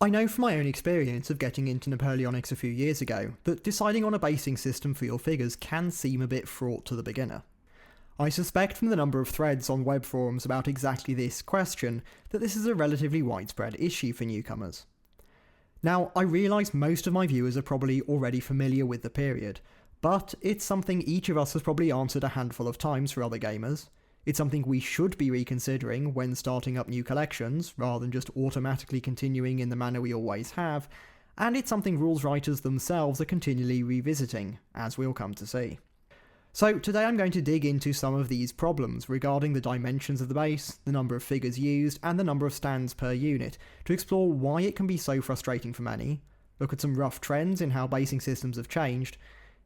I know from my own experience of getting into Napoleonics a few years ago that deciding on a basing system for your figures can seem a bit fraught to the beginner. I suspect from the number of threads on web forums about exactly this question that this is a relatively widespread issue for newcomers. Now, I realise most of my viewers are probably already familiar with the period, but it's something each of us has probably answered a handful of times for other gamers. It's something we should be reconsidering when starting up new collections, rather than just automatically continuing in the manner we always have, and it's something rules writers themselves are continually revisiting, as we'll come to see. So today I'm going to dig into some of these problems regarding the dimensions of the base, the number of figures used, and the number of stands per unit, to explore why it can be so frustrating for many, look at some rough trends in how basing systems have changed,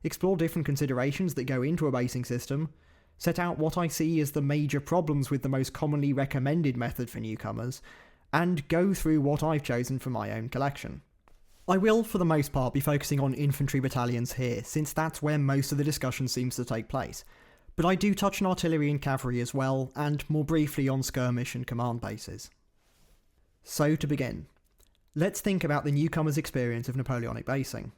explore different considerations that go into a basing system, set out what I see as the major problems with the most commonly recommended method for newcomers, and go through what I've chosen for my own collection. I will, for the most part, be focusing on infantry battalions here, since that's where most of the discussion seems to take place, but I do touch on artillery and cavalry as well, and more briefly on skirmish and command bases. So to begin, let's think about the newcomer's experience of Napoleonic basing.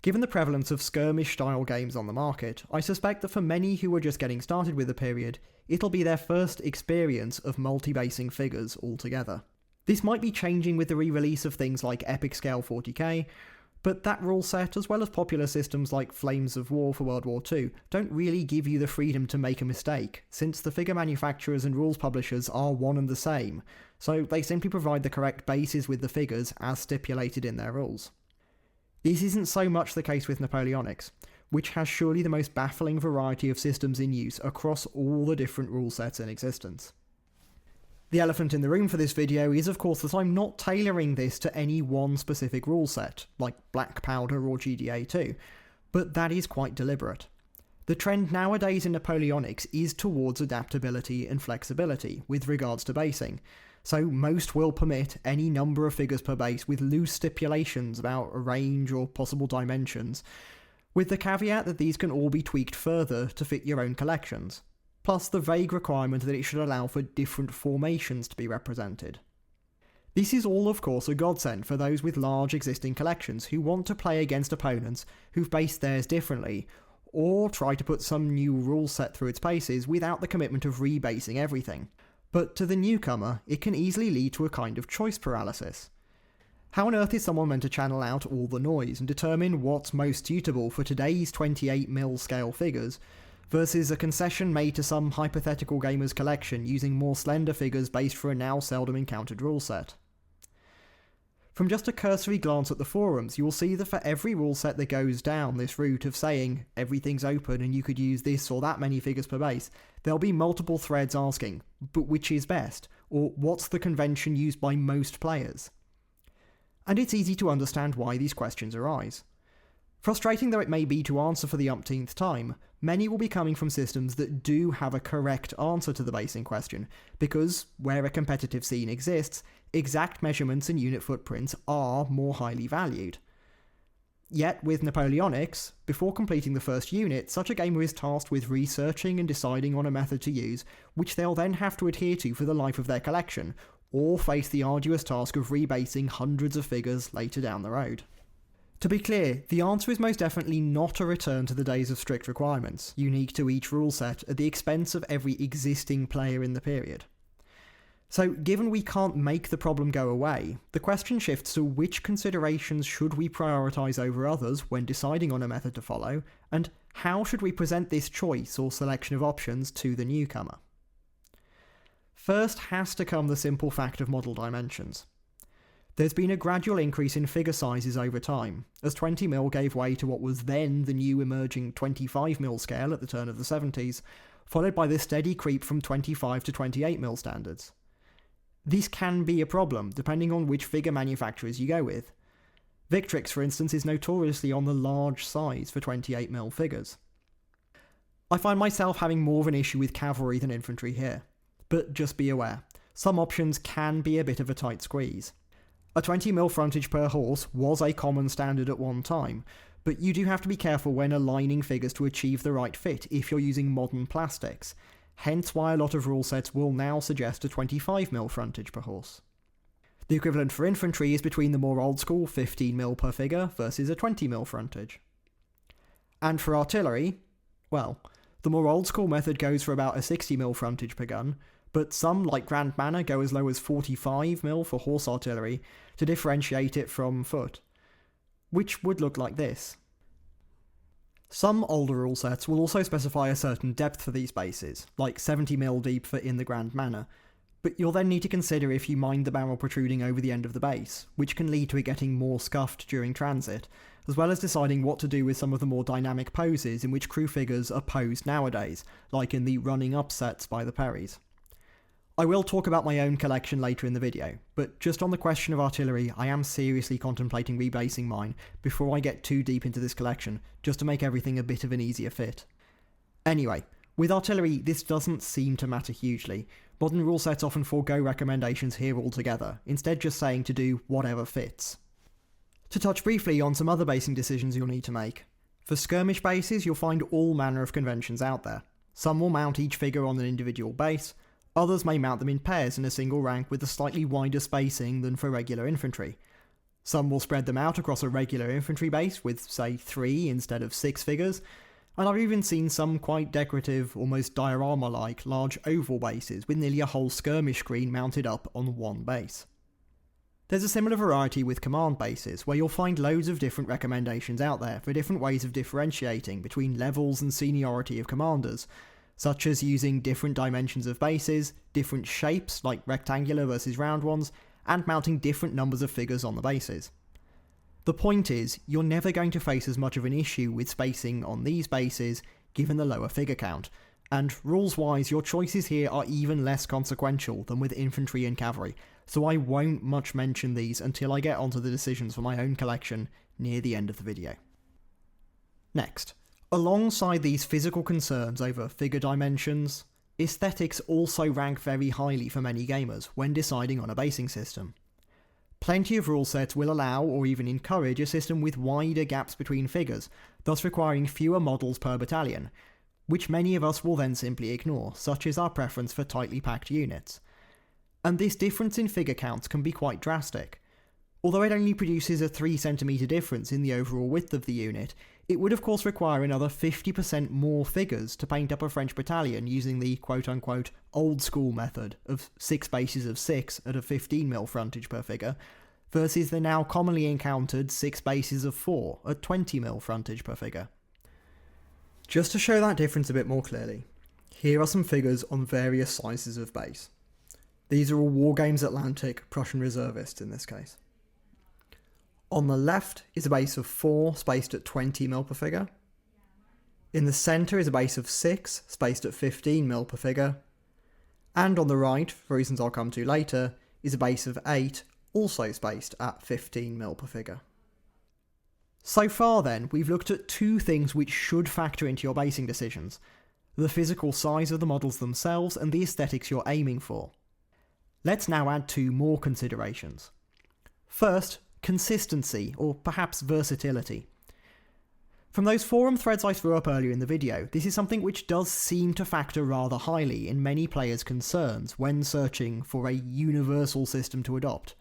Given the prevalence of skirmish-style games on the market, I suspect that for many who are just getting started with the period, it'll be their first experience of multi-basing figures altogether. This might be changing with the re-release of things like Epic Scale 40k, but that rule set, as well as popular systems like Flames of War for World War II, don't really give you the freedom to make a mistake, since the figure manufacturers and rules publishers are one and the same, so they simply provide the correct bases with the figures as stipulated in their rules. This isn't so much the case with Napoleonics, which has surely the most baffling variety of systems in use across all the different rule sets in existence. The elephant in the room for this video is of course that I'm not tailoring this to any one specific rule set, like Black Powder or GDA2, but that is quite deliberate. The trend nowadays in Napoleonics is towards adaptability and flexibility with regards to basing, so most will permit any number of figures per base with loose stipulations about range or possible dimensions, with the caveat that these can all be tweaked further to fit your own collections, plus the vague requirement that it should allow for different formations to be represented. This is all of course a godsend for those with large existing collections who want to play against opponents who've based theirs differently, or try to put some new rule set through its paces without the commitment of rebasing everything. But to the newcomer, it can easily lead to a kind of choice paralysis. How on earth is someone meant to channel out all the noise and determine what's most suitable for today's 28mm scale figures, versus a concession made to some hypothetical gamer's collection using more slender figures based for a now seldom encountered rule set? From just a cursory glance at the forums, you will see that for every rule set that goes down this route of saying everything's open and you could use this or that many figures per base, there'll be multiple threads asking, but which is best? Or what's the convention used by most players? And it's easy to understand why these questions arise. Frustrating though it may be to answer for the umpteenth time, many will be coming from systems that do have a correct answer to the basing question, because where a competitive scene exists, exact measurements and unit footprints are more highly valued. Yet with Napoleonics, before completing the first unit, such a gamer is tasked with researching and deciding on a method to use, which they'll then have to adhere to for the life of their collection, or face the arduous task of rebasing hundreds of figures later down the road. To be clear, the answer is most definitely not a return to the days of strict requirements, unique to each rule set, at the expense of every existing player in the period. So, given we can't make the problem go away, the question shifts to which considerations should we prioritise over others when deciding on a method to follow, and how should we present this choice or selection of options to the newcomer? First has to come the simple fact of model dimensions. There's been a gradual increase in figure sizes over time, as 20mm gave way to what was then the new emerging 25mm scale at the turn of the 70s, followed by the steady creep from 25 to 28mm standards. This can be a problem, depending on which figure manufacturers you go with. Victrix, for instance, is notoriously on the large size for 28mm figures. I find myself having more of an issue with cavalry than infantry here, but just be aware, some options can be a bit of a tight squeeze. A 20mm frontage per horse was a common standard at one time, but you do have to be careful when aligning figures to achieve the right fit if you're using modern plastics, hence why a lot of rule sets will now suggest a 25mm frontage per horse. The equivalent for infantry is between the more old school 15mm per figure versus a 20mm frontage. And for artillery, well, the more old school method goes for about a 60mm frontage per gun, but some, like Grand Manor, go as low as 45mm for horse artillery to differentiate it from foot, which would look like this. Some older rule sets will also specify a certain depth for these bases, like 70mm deep for in the Grand Manor, but you'll then need to consider if you mind the barrel protruding over the end of the base, which can lead to it getting more scuffed during transit, as well as deciding what to do with some of the more dynamic poses in which crew figures are posed nowadays, like in the running up sets by the Perrys. I will talk about my own collection later in the video, but just on the question of artillery, I am seriously contemplating rebasing mine before I get too deep into this collection, just to make everything a bit of an easier fit. Anyway, with artillery, this doesn't seem to matter hugely. Modern rule sets often forego recommendations here altogether, instead just saying to do whatever fits. To touch briefly on some other basing decisions you'll need to make. For skirmish bases, you'll find all manner of conventions out there. Some will mount each figure on an individual base, others may mount them in pairs in a single rank with a slightly wider spacing than for regular infantry. Some will spread them out across a regular infantry base with, say, 3 instead of 6 figures, and I've even seen some quite decorative, almost diorama-like, large oval bases with nearly a whole skirmish screen mounted up on one base. There's a similar variety with command bases, where you'll find loads of different recommendations out there for different ways of differentiating between levels and seniority of commanders, such as using different dimensions of bases, different shapes like rectangular versus round ones, and mounting different numbers of figures on the bases. The point is, you're never going to face as much of an issue with spacing on these bases given the lower figure count, and rules-wise your choices here are even less consequential than with infantry and cavalry, so I won't much mention these until I get onto the decisions for my own collection near the end of the video. Next, alongside these physical concerns over figure dimensions, aesthetics also rank very highly for many gamers when deciding on a basing system. Plenty of rule sets will allow or even encourage a system with wider gaps between figures, thus requiring fewer models per battalion, which many of us will then simply ignore, such as our preference for tightly packed units. And this difference in figure counts can be quite drastic. Although it only produces a 3cm difference in the overall width of the unit, it would of course require another 50% more figures to paint up a French battalion using the quote-unquote old school method of 6 bases of 6 at a 15mm frontage per figure, versus the now commonly encountered 6 bases of 4 at 20mm frontage per figure. Just to show that difference a bit more clearly, here are some figures on various sizes of base. These are all Wargames Atlantic Prussian reservists in this case. On the left is a base of 4 spaced at 20mm per figure. In the centre is a base of 6 spaced at 15mm per figure. And on the right, for reasons I'll come to later, is a base of 8 also spaced at 15mm per figure. So far then, we've looked at 2 things which should factor into your basing decisions: the physical size of the models themselves and the aesthetics you're aiming for. Let's now add 2 more considerations. First, consistency, or perhaps versatility. From those forum threads I threw up earlier in the video, this is something which does seem to factor rather highly in many players' concerns when searching for a universal system to adopt.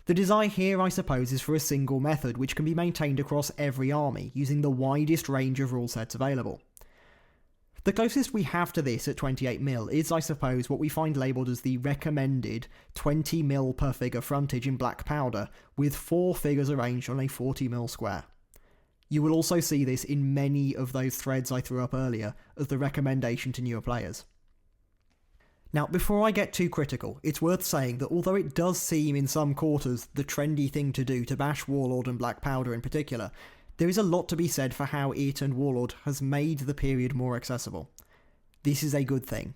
The desire here, I suppose, is for a single method which can be maintained across every army, using the widest range of rule sets available. The closest we have to this at 28mm is, I suppose, what we find labelled as the recommended 20mm per figure frontage in black powder, with 4 figures arranged on a 40mm square. You will also see this in many of those threads I threw up earlier as the recommendation to newer players. Now, before I get too critical, it's worth saying that although it does seem in some quarters the trendy thing to do to bash Warlord and black powder in particular, there is a lot to be said for how it and Warlord has made the period more accessible. This is a good thing.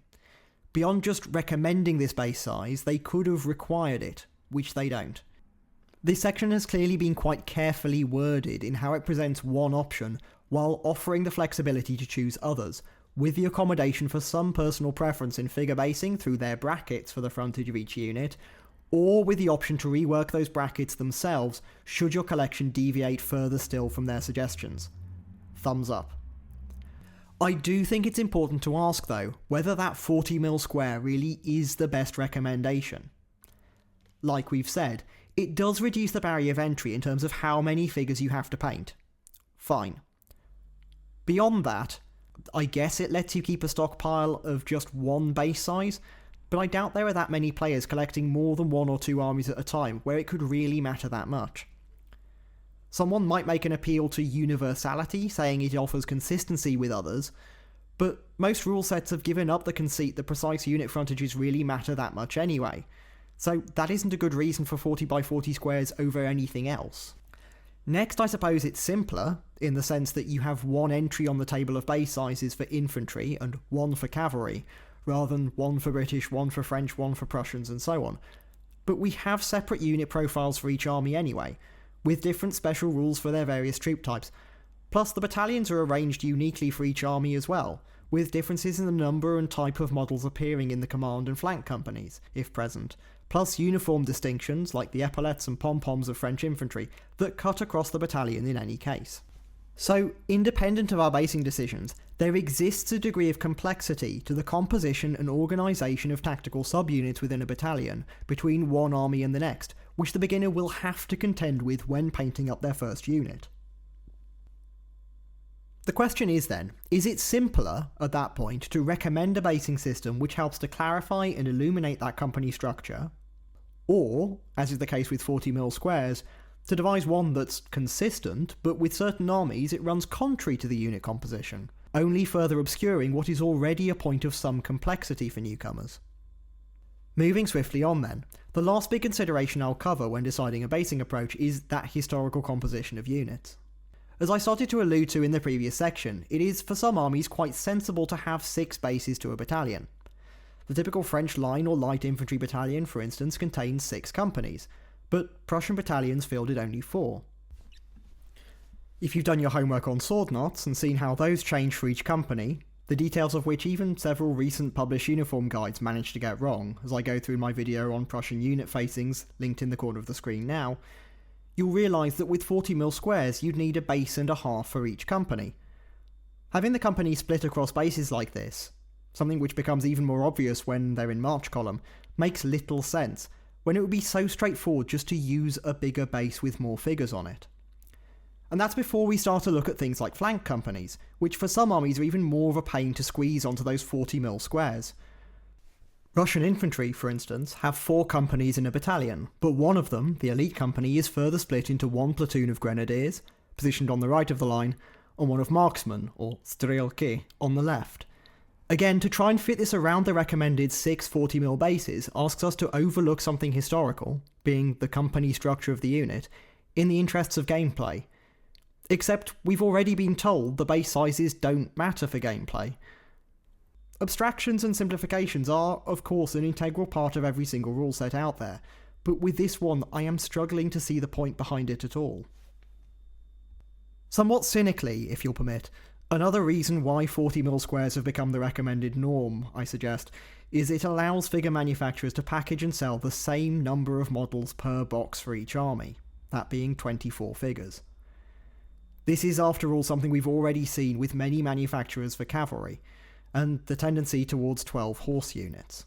Beyond just recommending this base size, they could have required it, which they don't. This section has clearly been quite carefully worded in how it presents one option, while offering the flexibility to choose others, with the accommodation for some personal preference in figure basing through their brackets for the frontage of each unit, or with the option to rework those brackets themselves should your collection deviate further still from their suggestions. Thumbs up. I do think it's important to ask though, whether that 40mm square really is the best recommendation. like we've said, it does reduce the barrier of entry in terms of how many figures you have to paint. Fine. Beyond that, I guess it lets you keep a stockpile of just one base size, but I doubt there are that many players collecting more than 1 or 2 armies at a time where it could really matter that much. Someone might make an appeal to universality, saying it offers consistency with others, but most rule sets have given up the conceit that precise unit frontages really matter that much anyway, so that isn't a good reason for 40 by 40 squares over anything else. Next, I suppose it's simpler, in the sense that you have one entry on the table of base sizes for infantry and one for cavalry, rather than one for British, one for French, one for Prussians, and so on. But we have separate unit profiles for each army anyway, with different special rules for their various troop types. Plus, the battalions are arranged uniquely for each army as well, with differences in the number and type of models appearing in the command and flank companies, if present, plus uniform distinctions like the epaulettes and pom-poms of French infantry that cut across the battalion in any case. So, independent of our basing decisions, there exists a degree of complexity to the composition and organisation of tactical subunits within a battalion, between one army and the next, which the beginner will have to contend with when painting up their first unit. The question is then, is it simpler, at that point, to recommend a basing system which helps to clarify and illuminate that company structure, or, as is the case with 40mm squares, to devise one that's consistent, but with certain armies it runs contrary to the unit composition, only further obscuring what is already a point of some complexity for newcomers? Moving swiftly on then, the last big consideration I'll cover when deciding a basing approach is that historical composition of units. As I started to allude to in the previous section, it is for some armies quite sensible to have 6 bases to a battalion. The typical French line or light infantry battalion, for instance, contains 6 companies, but Prussian battalions fielded only 4. If you've done your homework on sword knots and seen how those change for each company, the details of which even several recent published uniform guides managed to get wrong, as I go through my video on Prussian unit facings, linked in the corner of the screen now, you'll realise that with 40mm squares you'd need a base and a half for each company. Having the company split across bases like this, something which becomes even more obvious when they're in march column, makes little sense, when it would be so straightforward just to use a bigger base with more figures on it. And that's before we start to look at things like flank companies, which for some armies are even more of a pain to squeeze onto those 40mm squares. Russian infantry, for instance, have 4 companies in a battalion, but one of them, the elite company, is further split into one platoon of grenadiers, positioned on the right of the line, and one of marksmen, or strelki, on the left. Again, to try and fit this around the recommended 6 40mm bases asks us to overlook something historical, being the company structure of the unit, in the interests of gameplay. Except we've already been told the base sizes don't matter for gameplay. Abstractions and simplifications are, of course, an integral part of every single rule set out there, but with this one I am struggling to see the point behind it at all. Somewhat cynically, if you'll permit, another reason why 40mm squares have become the recommended norm, I suggest, is it allows figure manufacturers to package and sell the same number of models per box for each army, that being 24 figures. This is, after all, something we've already seen with many manufacturers for cavalry, and the tendency towards 12 horse units.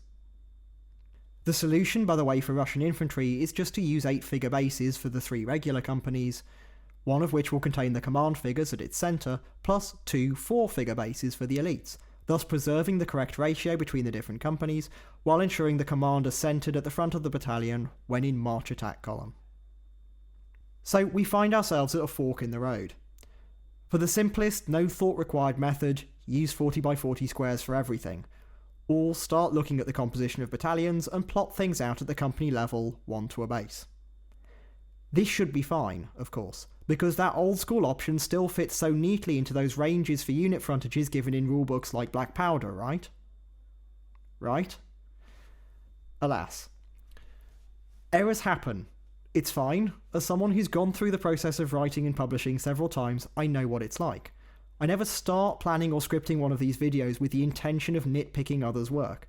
The solution, by the way, for Russian infantry is just to use 8-figure bases for the 3 regular companies, one of which will contain the command figures at its centre, plus 2 4-figure bases for the elites, thus preserving the correct ratio between the different companies, while ensuring the command is centred at the front of the battalion when in march attack column. So we find ourselves at a fork in the road. For the simplest, no thought required method, use 40 by 40 squares for everything, or start looking at the composition of battalions and plot things out at the company level, one to a base. This should be fine, of course, because that old school option still fits so neatly into those ranges for unit frontages given in rulebooks like Black Powder, right? Right? Alas. Errors happen. It's fine. As someone who's gone through the process of writing and publishing several times, I know what it's like. I never start planning or scripting one of these videos with the intention of nitpicking others' work.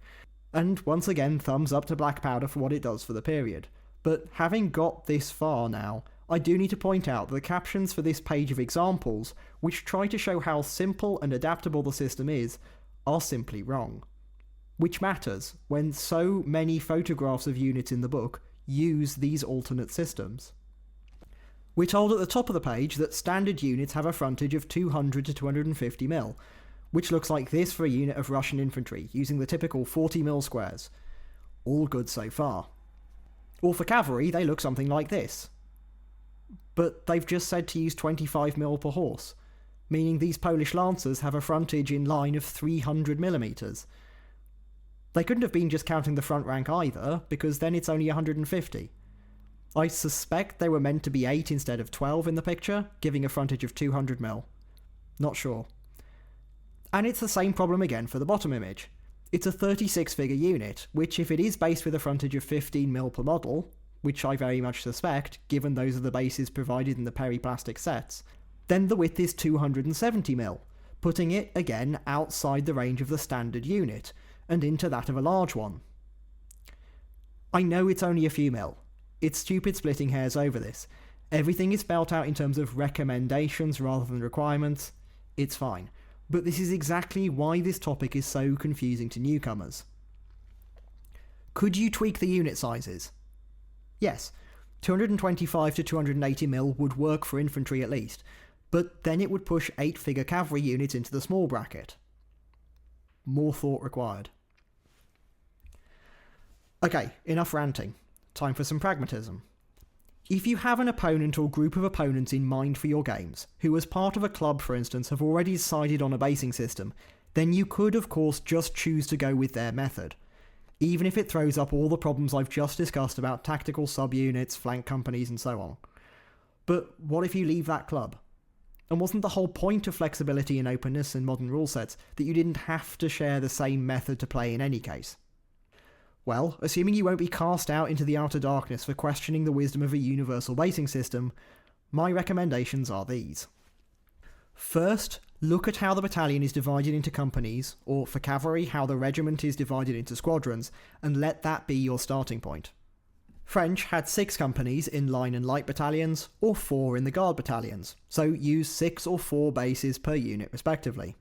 And once again, thumbs up to Black Powder for what it does for the period. But having got this far now, I do need to point out that the captions for this page of examples, which try to show how simple and adaptable the system is, are simply wrong. Which matters when so many photographs of units in the book use these alternate systems. We're told at the top of the page that standard units have a frontage of 200 to 250 mil, which looks like this for a unit of Russian infantry, using the typical 40 mil squares. All good so far. Or for cavalry, they look something like this. But they've just said to use 25 mil per horse, meaning these Polish lancers have a frontage in line of 300 millimeters. They couldn't have been just counting the front rank either, because then it's only 150. I suspect they were meant to be 8 instead of 12 in the picture, giving a frontage of 200 mil. Not sure. And it's the same problem again for the bottom image. It's a 36-figure unit, which if it is based with a frontage of 15 mil per model, which I very much suspect, given those are the bases provided in the periplastic sets, then the width is 270 mil, putting it, again, outside the range of the standard unit, and into that of a large one. I know it's only a few mil. It's stupid splitting hairs over this. Everything is spelt out in terms of recommendations rather than requirements. It's fine. But this is exactly why this topic is so confusing to newcomers. Could you tweak the unit sizes? Yes, 225 to 280 mil would work for infantry at least, but then it would push 8-figure cavalry units into the small bracket. More thought required. Okay, enough ranting. Time for some pragmatism. If you have an opponent or group of opponents in mind for your games, who as part of a club for instance have already decided on a basing system, then you could of course just choose to go with their method, even if it throws up all the problems I've just discussed about tactical subunits, flank companies and so on. But what if you leave that club? And wasn't the whole point of flexibility and openness in modern rule sets that you didn't have to share the same method to play in any case? Well, assuming you won't be cast out into the outer darkness for questioning the wisdom of a universal basing system, my recommendations are these. First, look at how the battalion is divided into companies, or for cavalry, how the regiment is divided into squadrons, and let that be your starting point. French had 6 companies in line and light battalions, or 4 in the guard battalions, so use 6 or 4 bases per unit respectively.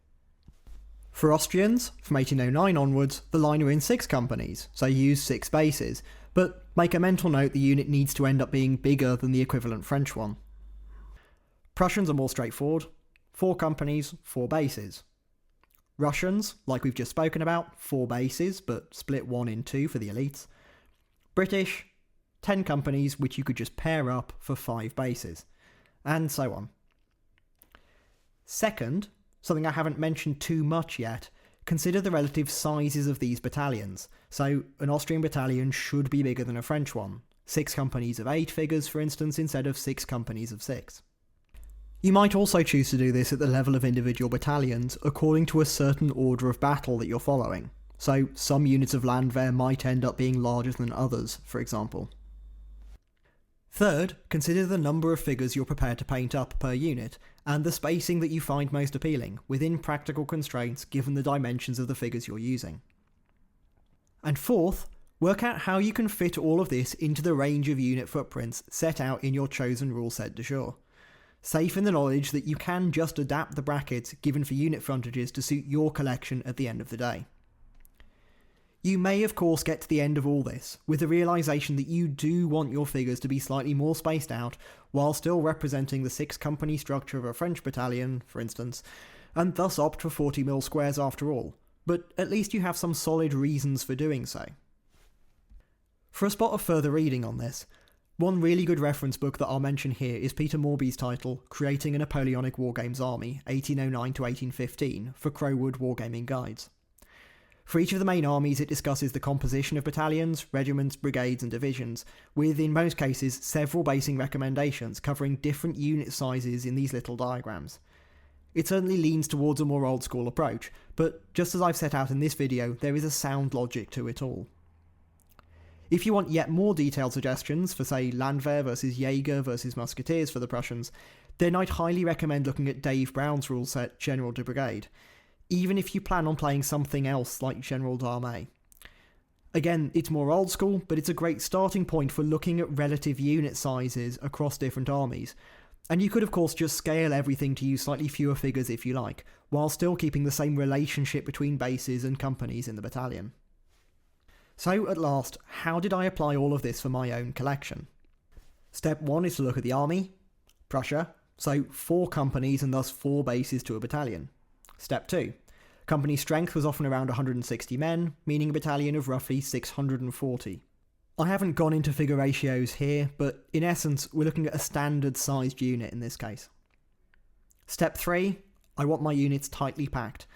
For Austrians, from 1809 onwards, the line are in 6 companies, so use 6 bases, but make a mental note the unit needs to end up being bigger than the equivalent French one. Prussians are more straightforward, 4 companies, 4 bases. Russians, like we've just spoken about, 4 bases, but split 1 in 2 for the elites. British, 10 companies which you could just pair up for 5 bases, and so on. Second, something I haven't mentioned too much yet, consider the relative sizes of these battalions. So an Austrian battalion should be bigger than a French one. 6 companies of 8 figures, for instance, instead of 6 companies of 6. You might also choose to do this at the level of individual battalions according to a certain order of battle that you're following. So some units of Landwehr might end up being larger than others, for example. Third, consider the number of figures you're prepared to paint up per unit, and the spacing that you find most appealing, within practical constraints given the dimensions of the figures you're using. And fourth, work out how you can fit all of this into the range of unit footprints set out in your chosen rule set de jour, safe in the knowledge that you can just adapt the brackets given for unit frontages to suit your collection at the end of the day. You may of course get to the end of all this with the realisation that you do want your figures to be slightly more spaced out while still representing the 6-company structure of a French battalion, for instance, and thus opt for 40 mil squares after all, but at least you have some solid reasons for doing so. For a spot of further reading on this, one really good reference book that I'll mention here is Peter Morby's title, Creating a Napoleonic Wargames Army, 1809 to 1815, for Crowwood Wargaming Guides. For each of the main armies it discusses the composition of battalions, regiments, brigades and divisions, with in most cases several basing recommendations covering different unit sizes in these little diagrams. It certainly leans towards a more old school approach, but just as I've set out in this video, there is a sound logic to it all. If you want yet more detailed suggestions for say Landwehr versus Jaeger versus Musketeers for the Prussians, then I'd highly recommend looking at Dave Brown's rule set General de Brigade, even if you plan on playing something else like General d'Armée. Again, it's more old school, but it's a great starting point for looking at relative unit sizes across different armies, and you could of course just scale everything to use slightly fewer figures if you like, while still keeping the same relationship between bases and companies in the battalion. So at last, how did I apply all of this for my own collection? Step 1 is to look at the army, Prussia, so 4 companies and thus 4 bases to a battalion. Step 2. Company strength was often around 160 men, meaning a battalion of roughly 640. I haven't gone into figure ratios here, but in essence we're looking at a standard sized unit in this case. Step 3. I want my units tightly packed,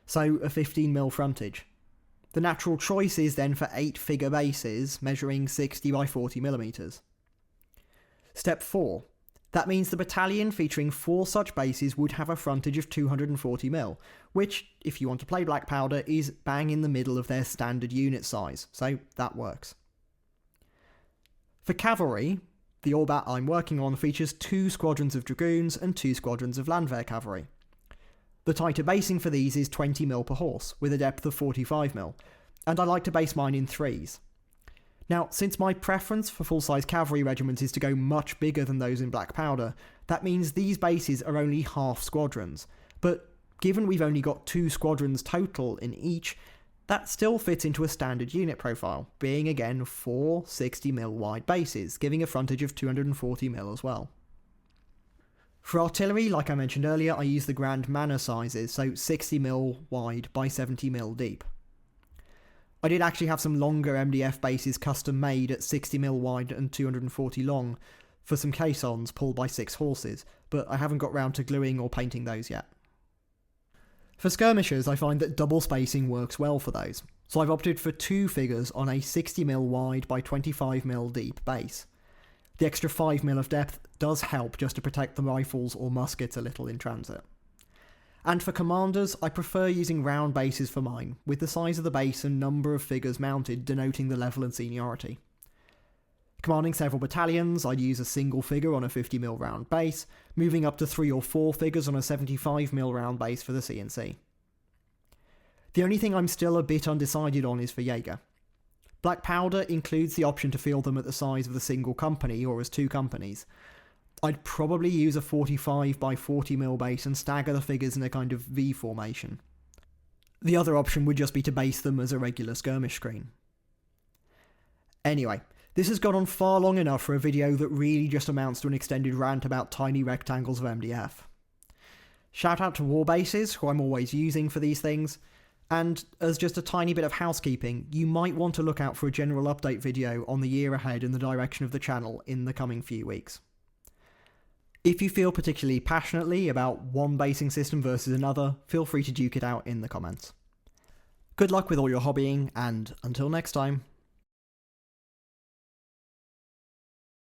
so a 15mm frontage. The natural choice is then for 8 figure bases measuring 60 by 40mm. Step 4. That means the battalion featuring 4 such bases would have a frontage of 240mm, which, if you want to play Black Powder, is bang in the middle of their standard unit size, so that works. For cavalry, the Orbat I'm working on features 2 squadrons of dragoons and 2 squadrons of Landwehr cavalry. The tighter basing for these is 20mm per horse, with a depth of 45mm, and I like to base mine in 3s. Now, since my preference for full-size cavalry regiments is to go much bigger than those in Black Powder, that means these bases are only half squadrons, but given we've only got 2 squadrons total in each, that still fits into a standard unit profile, being again 4 60mm wide bases, giving a frontage of 240mm as well. For artillery, like I mentioned earlier, I use the Grand Manor sizes, so 60mm wide by 70mm deep. I did actually have some longer MDF bases custom made at 60mm wide and 240 long for some caissons pulled by 6 horses, but I haven't got round to gluing or painting those yet. For skirmishers, I find that double spacing works well for those, so I've opted for 2 figures on a 60mm wide by 25mm deep base. The extra 5mm of depth does help just to protect the rifles or muskets a little in transit. And for commanders, I prefer using round bases for mine, with the size of the base and number of figures mounted denoting the level and seniority. Commanding several battalions, I'd use a single figure on a 50mm round base, moving up to 3 or 4 figures on a 75mm round base for the CNC. The only thing I'm still a bit undecided on is for Jaeger. Black Powder includes the option to field them at the size of the single company or as 2 companies. I'd probably use a 45 by 40mm base and stagger the figures in a kind of V formation. The other option would just be to base them as a regular skirmish screen. Anyway, this has gone on far long enough for a video that really just amounts to an extended rant about tiny rectangles of MDF. Shout out to Warbases, who I'm always using for these things, and as just a tiny bit of housekeeping, you might want to look out for a general update video on the year ahead and the direction of the channel in the coming few weeks. If you feel particularly passionately about one basing system versus another, feel free to duke it out in the comments. Good luck with all your hobbying, and until next time.